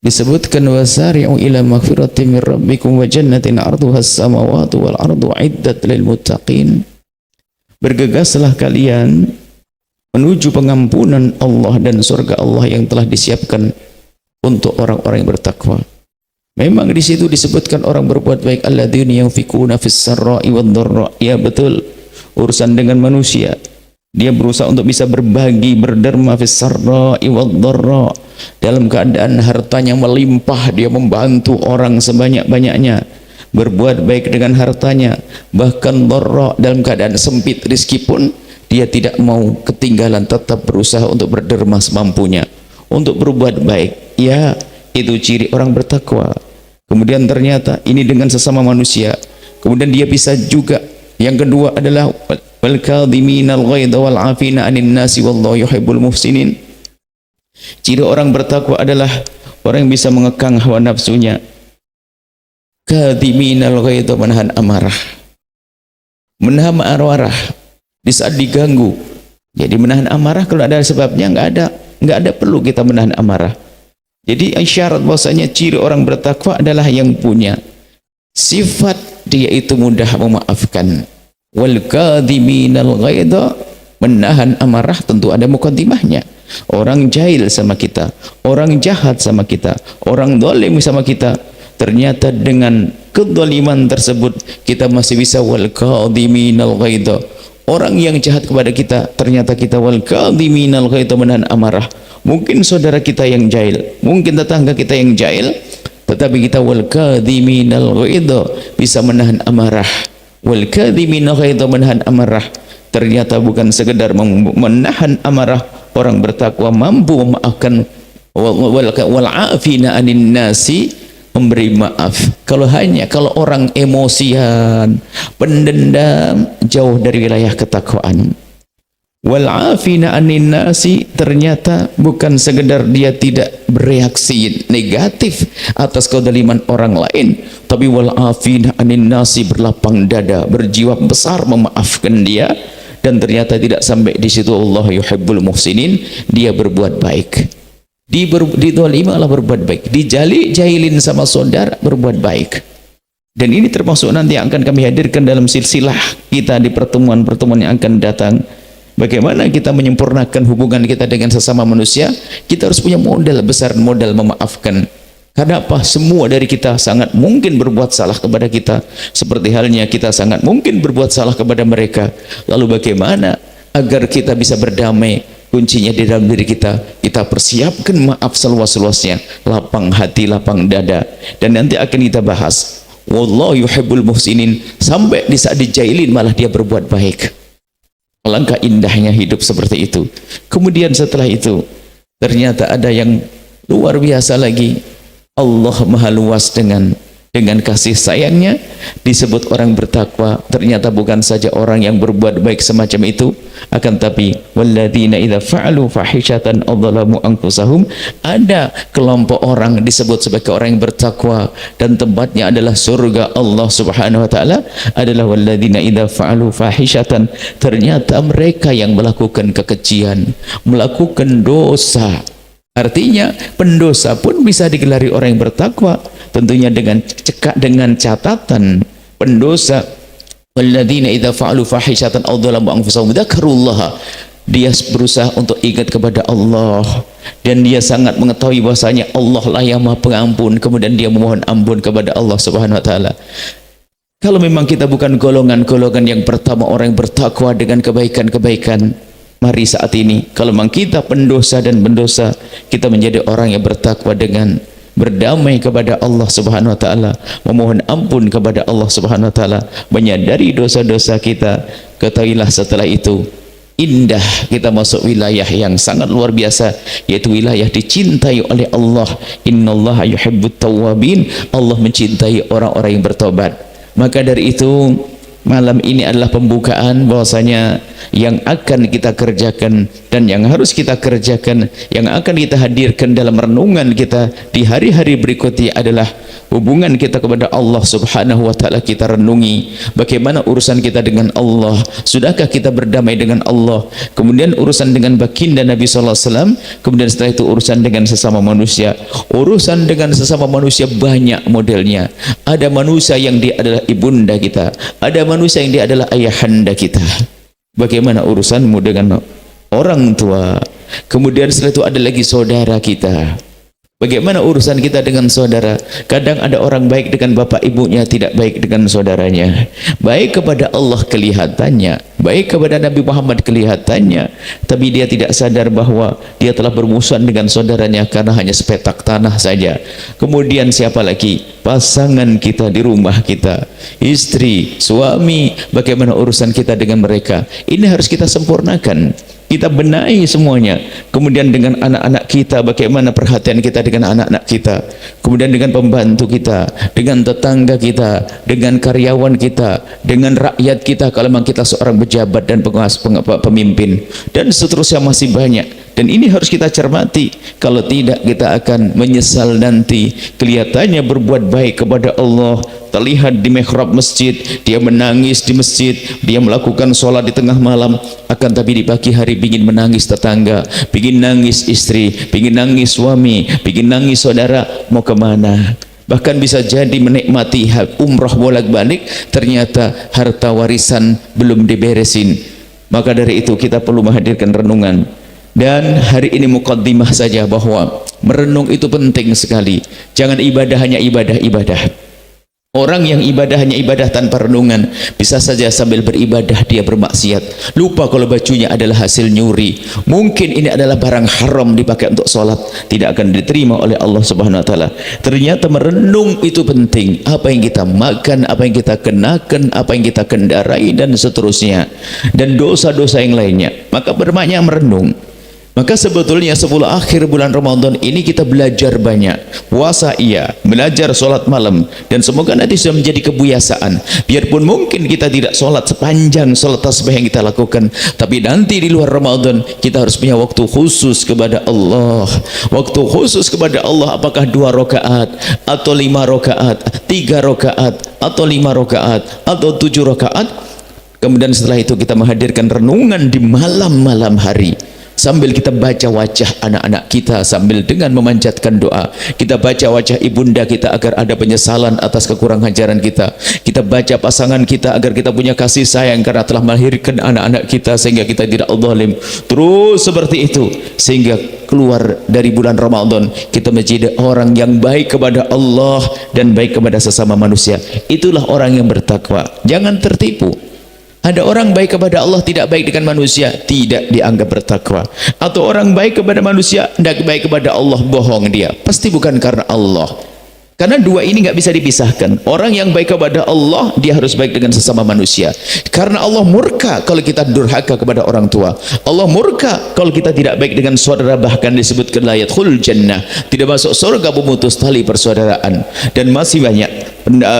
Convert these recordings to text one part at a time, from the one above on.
disebutkan wasari'u ila maghfiratin min rabbikum wa jannatin 'arduhas samawati wal ardu 'iddat lil muttaqin. Bergegaslah kalian menuju pengampunan Allah dan surga Allah yang telah disiapkan untuk orang-orang yang bertakwa. Memang di situ disebutkan orang berbuat baik, alladzina yunfikuna fis sarra'i wad dharra. Ya betul, urusan dengan manusia dia berusaha untuk bisa berbagi, berderma fis sarra'i wad dharra. Dalam keadaan hartanya melimpah, dia membantu orang sebanyak-banyaknya, berbuat baik dengan hartanya. Bahkan dharra, dalam keadaan sempit rizki pun dia tidak mau ketinggalan, tetap berusaha untuk berderma semampunya, untuk berbuat baik. Ya, itu ciri orang bertakwa. Kemudian ternyata ini dengan sesama manusia. Kemudian dia bisa juga, yang kedua adalah wal kadhiminal ghaidha wal 'afina 'anil nasi wallahu yuhibbul muhsinin. Ciri orang bertakwa adalah orang yang bisa mengekang hawa nafsunya. Kadhiminal ghaidha, menahan amarah. Menahan amarah di saat diganggu. Jadi menahan amarah kalau ada sebabnya, nggak ada perlu kita menahan amarah. Jadi isyarat bahwasanya ciri orang bertakwa adalah yang punya sifat dia itu mudah memaafkan. Wal kadhiminal ghaidha, menahan amarah tentu ada mukaddimahnya. Orang jahil sama kita, orang jahat sama kita, orang zalim sama kita, ternyata dengan kezaliman tersebut kita masih bisa wal kadhiminal ghaidha. Orang yang jahat kepada kita, ternyata kita wal kadhiminal ghaidha, menahan amarah. Mungkin saudara kita yang jahil, mungkin tetangga kita yang jahil, tetapi kita wal kadhiminal ghaidha, bisa menahan amarah. Wal kadhiminal ghaidha, menahan amarah. Ternyata bukan sekedar menahan amarah, orang bertakwa mampu memaafkan. Wal 'afina 'anil nasi, memberi maaf. Kalau orang emosian, pendendam, jauh dari wilayah ketakwaan. Wal 'afina 'anil nasi, ternyata bukan sekedar dia tidak bereaksi negatif atas kezaliman orang lain, tapi wal 'afina 'anil nasi, berlapang dada, berjiwa besar memaafkan dia. Dan ternyata tidak sampai di situ, Allah yuhibbul muhsinin, dia berbuat baik. Didolimi Allah berbuat baik, dijahilin sama saudara berbuat baik. Dan ini termasuk nanti yang akan kami hadirkan dalam silsilah kita di pertemuan-pertemuan yang akan datang. Bagaimana kita menyempurnakan hubungan kita dengan sesama manusia. Kita harus punya modal besar, modal memaafkan. Karena apa? Semua dari kita sangat mungkin berbuat salah kepada kita, seperti halnya kita sangat mungkin berbuat salah kepada mereka. Lalu bagaimana agar kita bisa berdamai? Kuncinya di dalam diri kita. Kita persiapkan maaf seluas-luasnya, lapang hati, lapang dada. Dan nanti akan kita bahas wallahu yuhibbul muhsinin, sampai di saat dijailin malah dia berbuat baik. Alangkah indahnya hidup seperti itu. Kemudian setelah itu ternyata ada yang luar biasa lagi. Allah maha luas dengan kasih sayangnya. Disebut orang bertakwa, ternyata bukan saja orang yang berbuat baik semacam itu, akan tapi walladzina idza fa'alu fahishatan aw dzalamu anfusahum. Ada kelompok orang disebut sebagai orang yang bertakwa dan tempatnya adalah surga Allah Subhanahu wa taala, adalah walladzina idza fa'alu fahishatan. Ternyata mereka yang melakukan kekejian, melakukan dosa. Artinya pendosa pun bisa digelari orang yang bertakwa, tentunya dengan catatan pendosa walladzina idza fa'alu fahishatan aw dzalamu anfusahum dzakarullaha, dia berusaha untuk ingat kepada Allah dan dia sangat mengetahui bahwasanya Allah lah yang Maha Pengampun, kemudian dia memohon ampun kepada Allah Subhanahu wa taala. Kalau memang kita bukan golongan-golongan yang pertama orang yang bertakwa dengan kebaikan-kebaikan, mari saat ini kalau memang kita pendosa dan pendosa, kita menjadi orang yang bertakwa dengan berdamai kepada Allah Subhanahu wa taala, memohon ampun kepada Allah Subhanahu wa taala, menyadari dosa-dosa kita. Ketahuilah setelah itu indah, kita masuk wilayah yang sangat luar biasa, yaitu wilayah dicintai oleh Allah. Innallaha yuhibbut tawwabin, Allah mencintai orang-orang yang bertobat. Maka dari itu malam ini adalah pembukaan bahwasanya yang akan kita kerjakan dan yang harus kita kerjakan, yang akan kita hadirkan dalam renungan kita di hari-hari berikutnya adalah hubungan kita kepada Allah Subhanahu wa taala. Kita renungi bagaimana urusan kita dengan Allah, sudahkah kita berdamai dengan Allah, kemudian urusan dengan baginda Nabi sallallahu alaihi wasallam, kemudian setelah itu urusan dengan sesama manusia. Urusan dengan sesama manusia banyak modelnya. Ada manusia yang dia adalah ibunda kita, ada manusia yang dia adalah ayahanda kita. Bagaimana urusanmu dengan orang tua? Kemudian setelah itu ada lagi saudara kita. Bagaimana urusan kita dengan saudara? Kadang ada orang baik dengan bapak ibunya, tidak baik dengan saudaranya. Baik kepada Allah kelihatannya, baik kepada Nabi Muhammad kelihatannya, tapi dia tidak sadar bahwa dia telah bermusuhan dengan saudaranya karena hanya sepetak tanah saja. Kemudian siapa lagi? Pasangan kita di rumah kita, istri, suami, bagaimana urusan kita dengan mereka? Ini harus kita sempurnakan, kita benahi semuanya. Kemudian dengan anak-anak kita, bagaimana perhatian kita dengan anak-anak kita, kemudian dengan pembantu kita, dengan tetangga kita, dengan karyawan kita, dengan rakyat kita kalau memang kita seorang pejabat dan pemimpin, dan seterusnya masih banyak. Dan ini harus kita cermati, kalau tidak kita akan menyesal nanti. Kelihatannya berbuat baik kepada Allah, terlihat di mihrab masjid, dia menangis di masjid, dia melakukan sholat di tengah malam, akan tapi di pagi hari ingin menangis tetangga, ingin nangis istri, ingin nangis suami, ingin nangis saudara. Mau kemana? Bahkan bisa jadi menikmati umrah bolak-balik, ternyata harta warisan belum diberesin. Maka dari itu kita perlu menghadirkan renungan. Dan hari ini mukaddimah saja bahwa merenung itu penting sekali. Jangan ibadah hanya ibadah-ibadah. Orang yang ibadah hanya ibadah tanpa renungan, bisa saja sambil beribadah dia bermaksiat, lupa kalau bajunya adalah hasil nyuri. Mungkin ini adalah barang haram dipakai untuk sholat, tidak akan diterima oleh Allah Subhanahu wa taala. Ternyata merenung itu penting. Apa yang kita makan, apa yang kita kenakan, apa yang kita kendarai, dan seterusnya, dan dosa-dosa yang lainnya. Maka bermakna merenung. Maka sebetulnya 10 akhir bulan Ramadan ini kita belajar banyak. Puasa iya, belajar sholat malam, dan semoga nanti sudah menjadi kebiasaan. Biarpun mungkin kita tidak sholat sepanjang sholat tasbih yang kita lakukan, tapi nanti di luar Ramadan kita harus punya waktu khusus kepada Allah. Waktu khusus kepada Allah, apakah 2 rakaat atau 5 rakaat, 3 rakaat atau 5 rakaat atau 7 rakaat. Kemudian setelah itu kita menghadirkan renungan di malam-malam hari, sambil kita baca wajah anak-anak kita, sambil dengan memanjatkan doa. Kita baca wajah ibunda kita agar ada penyesalan atas kekurangan ajaran kita. Kita baca pasangan kita agar kita punya kasih sayang karena telah melahirkan anak-anak kita, sehingga kita tidak zalim. Terus seperti itu, sehingga keluar dari bulan Ramadan kita menjadi orang yang baik kepada Allah dan baik kepada sesama manusia. Itulah orang yang bertakwa. Jangan tertipu. Ada orang baik kepada Allah, tidak baik dengan manusia, tidak dianggap bertakwa. Atau orang baik kepada manusia, tidak baik kepada Allah, bohong dia. Pasti bukan karena Allah. Karena dua ini nggak bisa dipisahkan. Orang yang baik kepada Allah, dia harus baik dengan sesama manusia. Karena Allah murka kalau kita durhaka kepada orang tua. Allah murka kalau kita tidak baik dengan saudara, bahkan disebutkan la yadkhulul jannah, tidak masuk surga memutus tali persaudaraan. Dan masih banyak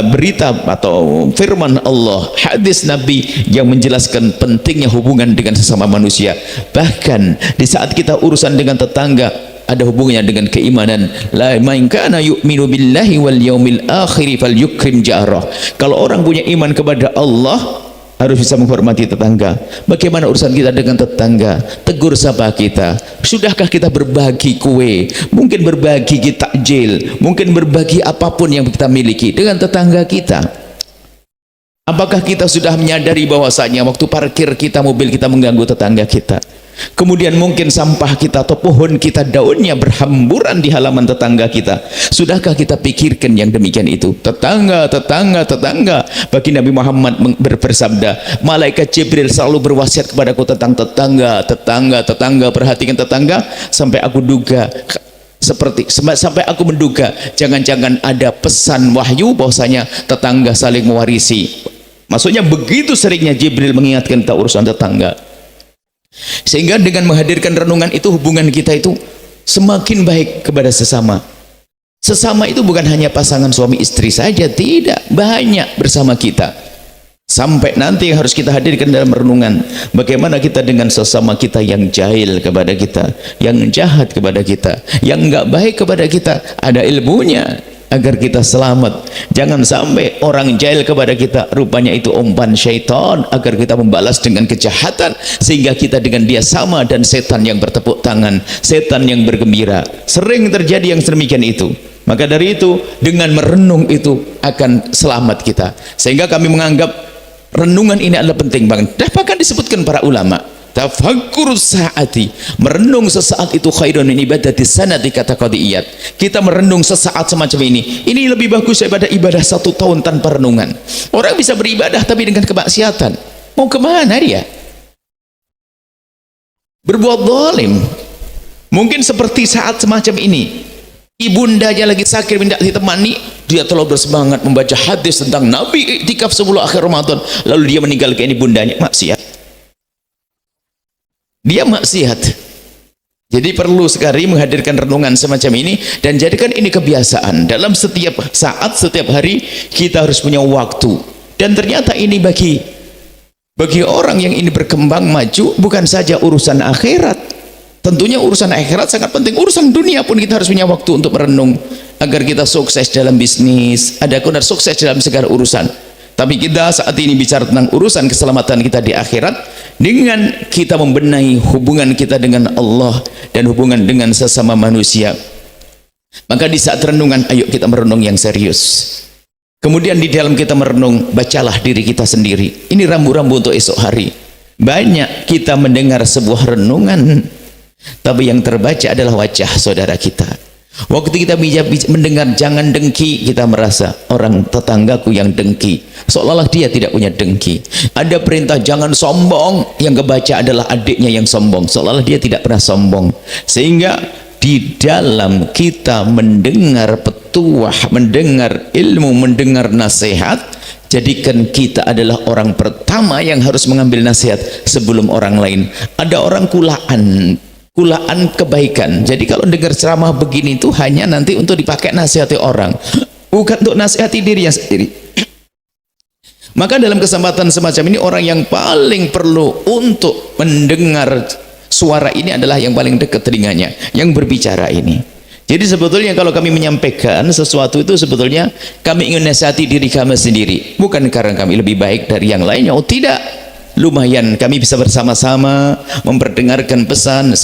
berita atau firman Allah, hadis Nabi yang menjelaskan pentingnya hubungan dengan sesama manusia. Bahkan di saat kita urusan dengan tetangga, ada hubungannya dengan keimanan. La man kana yu'minu billahi wal yaumil akhir falyukrim jarah. Kalau orang punya iman kepada Allah, harus bisa menghormati tetangga. Bagaimana urusan kita dengan tetangga? Tegur sapa kita. Sudahkah kita berbagi kue, mungkin berbagi takjil, mungkin berbagi apapun yang kita miliki dengan tetangga kita? Apakah kita sudah menyadari bahwasanya waktu parkir kita, mobil kita mengganggu tetangga kita? Kemudian mungkin sampah kita atau pohon kita daunnya berhamburan di halaman tetangga kita. Sudahkah kita pikirkan yang demikian itu? Tetangga. Bagi Nabi Muhammad bersabda, malaikat Jibril selalu berwasiat kepadaku tentang tetangga. Perhatikan tetangga, sampai aku duga, sampai aku menduga jangan-jangan ada pesan wahyu bahwasanya tetangga saling mewarisi. Maksudnya begitu seringnya Jibril mengingatkan tentang urusan tetangga. Sehingga dengan menghadirkan renungan itu, hubungan kita itu semakin baik kepada sesama. Sesama itu bukan hanya pasangan suami istri saja, tidak, banyak bersama kita. Sampai nanti yang harus kita hadirkan dalam renungan, bagaimana kita dengan sesama kita yang jahil kepada kita, yang jahat kepada kita, yang enggak baik kepada kita, ada ilmunya agar kita selamat. Jangan sampai orang jahil kepada kita, rupanya itu umpan syaitan agar kita membalas dengan kejahatan, sehingga kita dengan dia sama, dan setan yang bertepuk tangan, setan yang bergembira. Sering terjadi yang sedemikian itu. Maka dari itu, dengan merenung itu akan selamat kita. Sehingga kami menganggap renungan ini adalah penting banget. Bahkan disebutkan para ulama, tafakkur saati, merenung sesaat itu khairun min ibadati sanati, kata qadiyat. Kita merenung sesaat semacam ini lebih bagus daripada ibadah 1 tahun tanpa renungan. Orang bisa beribadah tapi dengan kemaksiatan, mau kemana dia? Berbuat zalim. Mungkin seperti saat semacam ini, ibundanya lagi sakit minta ditemani, dia terlalu bersemangat membaca hadis tentang Nabi iktikaf 10 akhir Ramadan, lalu dia meninggalkan ibundanya. Maksiat, dia maksiat. Jadi perlu sekali menghadirkan renungan semacam ini, dan jadikan ini kebiasaan. Dalam setiap saat, setiap hari kita harus punya waktu. Dan ternyata ini bagi orang yang ini berkembang maju, bukan saja urusan akhirat, tentunya urusan akhirat sangat penting, urusan dunia pun kita harus punya waktu untuk merenung agar kita sukses dalam bisnis, ada kunar sukses dalam segala urusan. Tapi kita saat ini bicara tentang urusan keselamatan kita di akhirat, dengan kita membenahi hubungan kita dengan Allah dan hubungan dengan sesama manusia. Maka di saat renungan, ayo kita merenung yang serius. Kemudian di dalam kita merenung, bacalah diri kita sendiri. Ini rambu-rambu untuk esok hari. Banyak kita mendengar sebuah renungan, tapi yang terbaca adalah wajah saudara kita. Waktu kita mendengar jangan dengki, kita merasa orang tetanggaku yang dengki, seolah-olah dia tidak punya dengki. Ada perintah jangan sombong, yang kebaca adalah adiknya yang sombong, seolah-olah dia tidak pernah sombong. Sehingga di dalam kita mendengar petuah, mendengar ilmu, mendengar nasihat, jadikan kita adalah orang pertama yang harus mengambil nasihat sebelum orang lain. Ada orang kulaan kebaikan. Jadi kalau dengar ceramah begini itu hanya nanti untuk dipakai nasihati orang, bukan untuk nasihati dirinya sendiri. Maka dalam kesempatan semacam ini, orang yang paling perlu untuk mendengar suara ini adalah yang paling dekat telinganya, yang berbicara ini. Jadi sebetulnya kalau kami menyampaikan sesuatu itu, sebetulnya kami ingin nasihati diri kami sendiri, bukan karena kami lebih baik dari yang lainnya. Oh tidak, lumayan kami bisa bersama-sama memperdengarkan pesan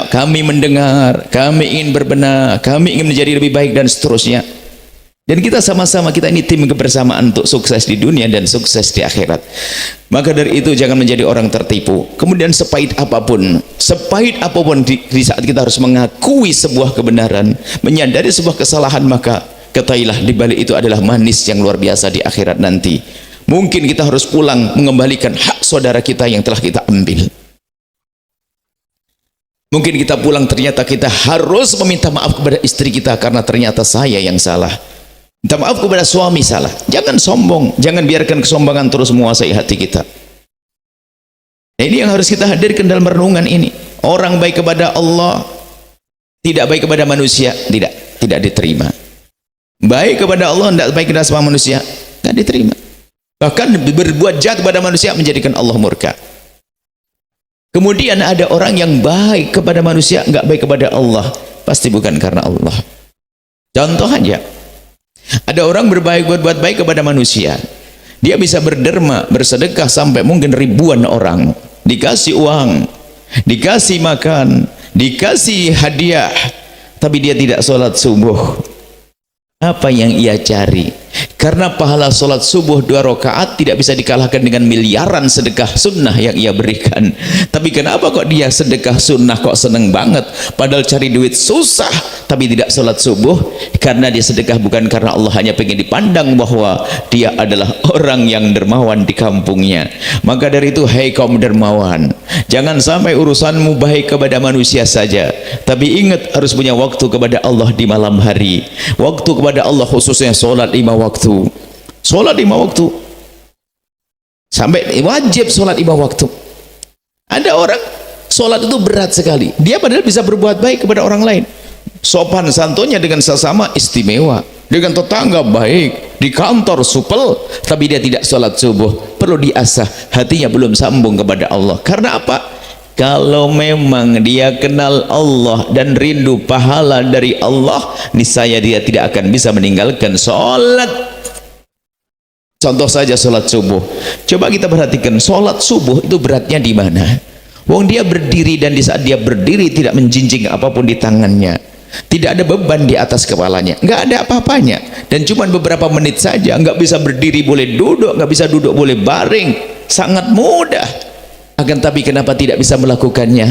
kami mendengar, kami ingin berbenah, kami ingin menjadi lebih baik, dan seterusnya. Dan kita sama-sama, kita ini tim kebersamaan untuk sukses di dunia dan sukses di akhirat. Maka dari itu jangan menjadi orang tertipu. Kemudian sepahit apapun di saat kita harus mengakui sebuah kebenaran, menyadari sebuah kesalahan, maka ketahuilah di balik itu adalah manis yang luar biasa di akhirat nanti. Mungkin kita harus pulang mengembalikan hak saudara kita yang telah kita ambil. Mungkin kita pulang, ternyata kita harus meminta maaf kepada istri kita karena ternyata saya yang salah. Minta maaf kepada suami salah. Jangan sombong, jangan biarkan kesombongan terus menguasai hati kita. Nah, ini yang harus kita hadirkan dalam renungan ini. Orang baik kepada Allah, tidak baik kepada manusia, tidak diterima. Baik kepada Allah, tidak baik kepada semua manusia, tidak diterima. Bahkan berbuat jahat kepada manusia menjadikan Allah murka. Kemudian ada orang yang baik kepada manusia, enggak baik kepada Allah, pasti bukan karena Allah. Contoh aja, ada orang berbuat baik kepada manusia, dia bisa berderma, bersedekah sampai mungkin ribuan orang, dikasih uang, dikasih makan, dikasih hadiah, tapi dia tidak sholat subuh. Apa yang ia cari? Karena pahala sholat subuh 2 rakaat tidak bisa dikalahkan dengan miliaran sedekah sunnah yang ia berikan. Tapi kenapa kok dia sedekah sunnah kok seneng banget, padahal cari duit susah tapi tidak sholat subuh? Karena dia sedekah bukan karena Allah, hanya pengen dipandang bahwa dia adalah orang yang dermawan di kampungnya. Maka dari itu, hai kaum dermawan, jangan sampai urusanmu baik kepada manusia saja, tapi ingat harus punya waktu kepada Allah di malam hari. Waktu kepada Allah khususnya sholat 5 waktu. Sholat 5 waktu, sampai wajib sholat 5 waktu. Ada orang sholat itu berat sekali, dia padahal bisa berbuat baik kepada orang lain, sopan santunnya dengan sesama istimewa, dengan tetangga baik, di kantor supel, tapi dia tidak sholat subuh, perlu diasah, hatinya belum sambung kepada Allah. Karena apa? Kalau memang dia kenal Allah dan rindu pahala dari Allah, niscaya dia tidak akan bisa meninggalkan sholat. Contoh saja sholat subuh. Coba kita perhatikan, sholat subuh itu beratnya di mana? Wong dia berdiri, dan di saat dia berdiri tidak menjinjing apapun di tangannya, tidak ada beban di atas kepalanya, nggak ada apa-apanya, dan cuma beberapa menit saja, nggak bisa berdiri boleh duduk, nggak bisa duduk boleh baring, sangat mudah. Akan tapi kenapa tidak bisa melakukannya?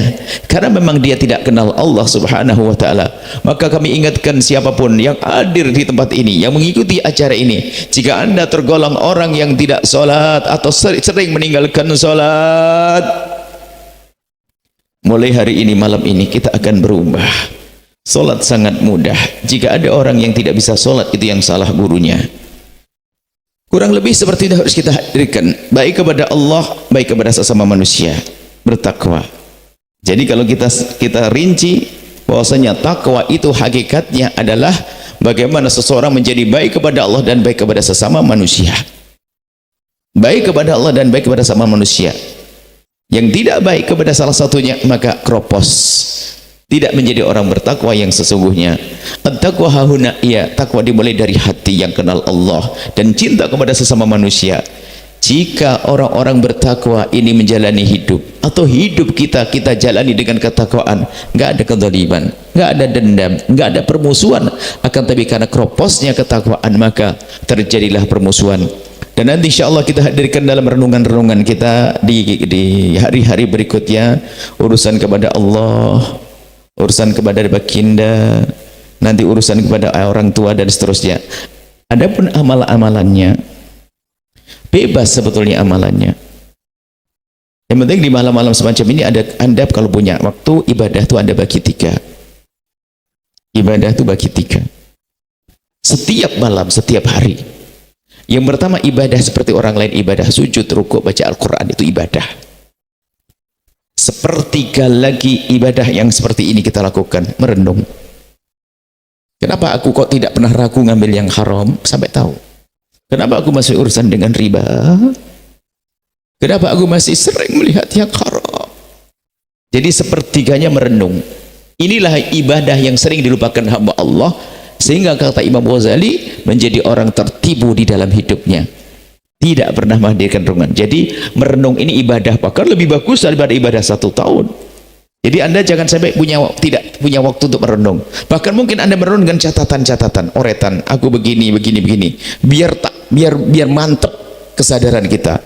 Karena memang dia tidak kenal Allah subhanahu wa ta'ala. Maka kami ingatkan siapapun yang hadir di tempat ini, yang mengikuti acara ini, jika anda tergolong orang yang tidak sholat atau sering meninggalkan sholat, mulai hari ini, malam ini kita akan berubah. Sholat sangat mudah. Jika ada orang yang tidak bisa sholat, itu yang salah gurunya. Kurang lebih seperti itu harus kita hadirkan, baik kepada Allah, baik kepada sesama manusia. Bertakwa. Jadi kalau kita rinci bahwasanya takwa itu hakikatnya adalah bagaimana seseorang menjadi baik kepada Allah dan baik kepada sesama manusia. Baik kepada Allah dan baik kepada sesama manusia. Yang tidak baik kepada salah satunya, maka kropos, tidak menjadi orang bertakwa yang sesungguhnya. At-taqwa hahuna, ya, takwa dimulai dari hati yang kenal Allah dan cinta kepada sesama manusia. Jika orang-orang bertakwa ini menjalani hidup, atau hidup kita jalani dengan ketakwaan, nggak ada kezaliman, nggak ada dendam, nggak ada permusuhan. Akan tapi karena kroposnya ketakwaan, maka terjadilah permusuhan. Dan nanti insya Allah kita hadirkan dalam renungan-renungan kita di hari-hari berikutnya, urusan kepada Allah, urusan kepada baginda, nanti urusan kepada orang tua dan seterusnya. Adapun amalan-amalannya bebas sebetulnya amalannya. Yang penting di malam-malam semacam ini anda kalau punya waktu ibadah itu anda bagi tiga. Ibadah itu bagi tiga. Setiap malam, setiap hari. Yang pertama, ibadah seperti orang lain ibadah, sujud, rukuk, baca Al-Quran, itu ibadah. Sepertiga lagi ibadah yang seperti ini kita lakukan, merenung. Kenapa aku kok tidak pernah ragu ngambil yang haram sampai tahu? Kenapa aku masih urusan dengan riba? Kenapa aku masih sering melihat yang haram? Jadi sepertiganya merenung. Inilah ibadah yang sering dilupakan hamba Allah, sehingga kata Imam Ghazali menjadi orang tertipu di dalam hidupnya, tidak pernah menghadirkan renungan. Jadi merenung ini ibadah, bahkan lebih bagus daripada ibadah 1 tahun. Jadi anda jangan sampai tidak punya waktu untuk merenung. Bahkan mungkin anda merenung dengan catatan-catatan, oretan, aku begini, biar mantap kesadaran kita.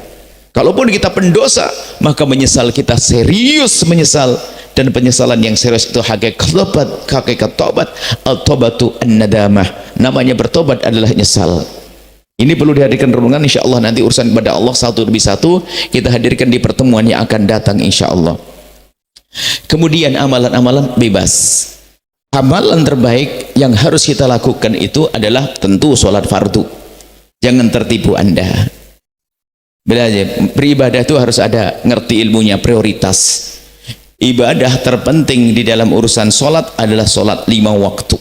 Kalaupun kita pendosa, maka menyesal, kita serius menyesal. Dan penyesalan yang serius itu hakikat tobat. Al-tobatu an-nadamah. Namanya bertobat adalah nyesal. Ini perlu dihadirkan renungan, insya Allah nanti urusan kepada Allah satu demi satu kita hadirkan di pertemuan yang akan datang insya Allah. Kemudian amalan-amalan bebas. Amalan terbaik yang harus kita lakukan itu adalah tentu sholat fardu. Jangan tertipu anda. Beribadah itu harus ada ngerti ilmunya, prioritas. Ibadah terpenting di dalam urusan sholat adalah sholat 5 waktu.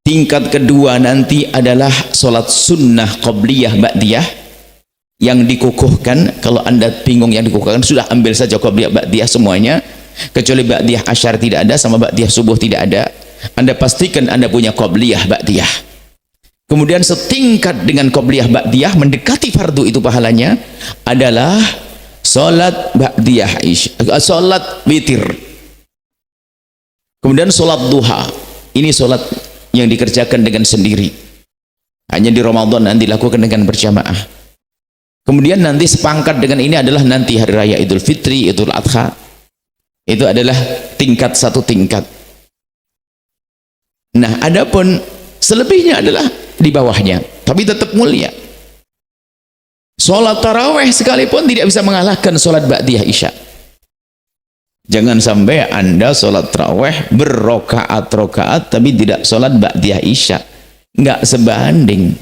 Tingkat kedua nanti adalah sholat sunnah qobliyah ba'diyah yang dikukuhkan. Kalau anda bingung yang dikukuhkan, sudah ambil saja qobliyah ba'diyah semuanya, kecuali ba'diyah asyar tidak ada, sama ba'diyah subuh tidak ada. Anda pastikan anda punya qobliyah ba'diyah. Kemudian setingkat dengan qobliyah ba'diyah, mendekati fardu itu pahalanya adalah sholat ba'diyah sholat witir. Kemudian sholat duha. Ini sholat yang dikerjakan dengan sendiri, hanya di Ramadan nanti dilakukan dengan berjamaah. Kemudian nanti sepangkat dengan ini adalah nanti hari raya Idul Fitri, Idul Adha. Itu adalah satu tingkat. Nah, adapun selebihnya adalah di bawahnya, tapi tetap mulia. Sholat taraweh sekalipun tidak bisa mengalahkan sholat ba'diyah isya. Jangan sampai anda sholat taraweh berrokaat-rokaat tapi tidak sholat ba'diyah isya, nggak sebanding.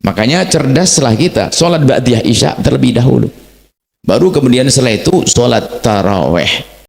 Makanya cerdaslah kita, sholat ba'diyah isya terlebih dahulu, baru kemudian setelah itu sholat taraweh.